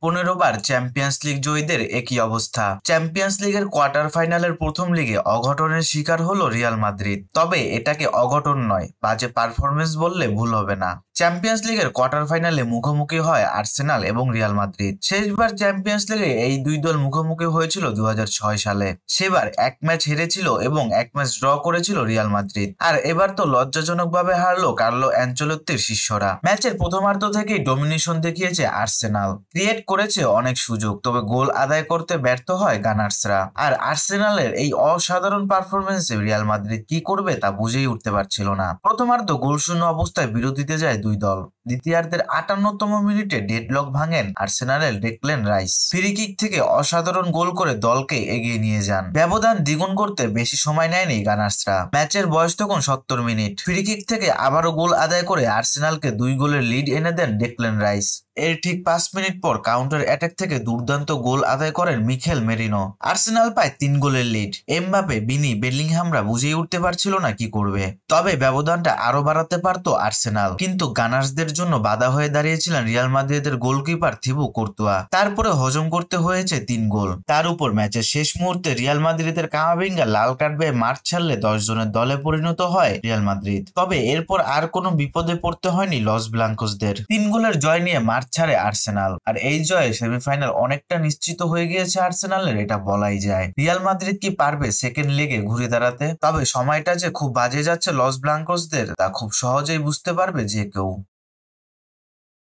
15 বার champions league জয়ীদের একই অবস্থা। Champions লিগের কোয়ার্টার ফাইনালের প্রথম লিগে অঘটনের শিকার হলো রিয়াল মাদ্রিদ। তবে এটাকে অঘটন নয়, বাজে পারফরমেন্স বললে ভুল হবে না। চ্যাম্পিয়ন্স লিগের কোয়ার্টার ফাইনালে মুখোমুখি হয় আর্সেনাল এবং রিয়াল মাদ্রিদ। শেষবার চ্যাম্পিয়ন্স লিগে এই দুই দল মুখোমুখি হয়েছিল 2006 সালে। সেবার এক ম্যাচ হেরেছিল এবং এক ম্যাচ ড্র করেছিল রিয়াল মাদ্রিদ। আর এবার তো লজ্জাজনকভাবে হারলো কার্লো অ্যানচেলত্তির শিষ্যরা। ম্যাচের প্রথমার্ধ থেকেই ডমিনেশন দেখিয়েছে আর্সেনাল, ক্রিয়েট করেছে অনেক সুযোগ, তবে গোল আদায় করতে ব্যর্থ হয় গানার্সরা। আর আর্সেনালের এই অসাধারণ পারফরমেন্সে রিয়াল মাদ্রিদ কি করবে তা বুঝেই উঠতে পারছিল না। প্রথমার্ধ গোলশূন্য অবস্থায় বিরতিতে যায় দুই দল। দ্বিতীয়ার্ধের 58তম মিনিটে ডেডলক ভাঙেন আর্সেনালের ডেকল্যান রাইস। ফ্রি কিক থেকে অসাধারণ গোল করে দলকে এগিয়ে নিয়ে যান। ব্যবধান দ্বিগুণ করতে বেশি সময় নেয়নি গানার্সরা। ম্যাচের বয়স তখন 70 মিনিট। ফ্রি কিক থেকে আবারও গোল আদায় করে আর্সেনালকে 2 গোলের লিড এনে দেন ডেকল্যান রাইস। এর ঠিক 5 মিনিট পর কাউন্টার অ্যাটাক থেকে দুর্দান্ত গোল আদায় করেন মিখেল মেরিনো। আর্সেনাল পায় 3 গোলের লিড। এমবাপে, বিনি, বেলিংহামরা বুঝেই উঠতে পারছিল না কি করবে। তবে ব্যবধানটা আরো বাড়াতে পারত আর্সেনাল, কিন্তু গানার্সদের জন্য বাধা হয়ে দাঁড়িয়েছিলেন রিয়াল মাদ্রিদের গোলকিপার থিবো কুর্তুয়া। তারপরে হজম করতে হয়েছে 3 গোল। তার উপর ম্যাচের শেষ মুহূর্তে রিয়াল মাদ্রিদের কামাভিঙ্গা লাল কার্ড পেয়ে মাঠ ছাড়লে 10 জনের দলে পরিণত হয় রিয়াল মাদ্রিদ। তবে এরপর আর কোনো বিপদে পড়তে হয়নি লস ব্লাঙ্কোসদের। 3 গোলের জয় নিয়ে মাঠ ছাড়ে আর্সেনাল। আর এই জয়ে সেমিফাইনাল অনেকটা নিশ্চিত হয়ে গিয়েছে আর্সেনালের, এটা বলাই যায়। রিয়াল মাদ্রিদ কি পারবে সেকেন্ড লিগে ঘুরে দাঁড়াতে? তবে সময়টা যে খুব বাজে যাচ্ছে লস ব্লাঙ্কোসদের তা খুব সহজেই বুঝতে পারবে যে কেউ।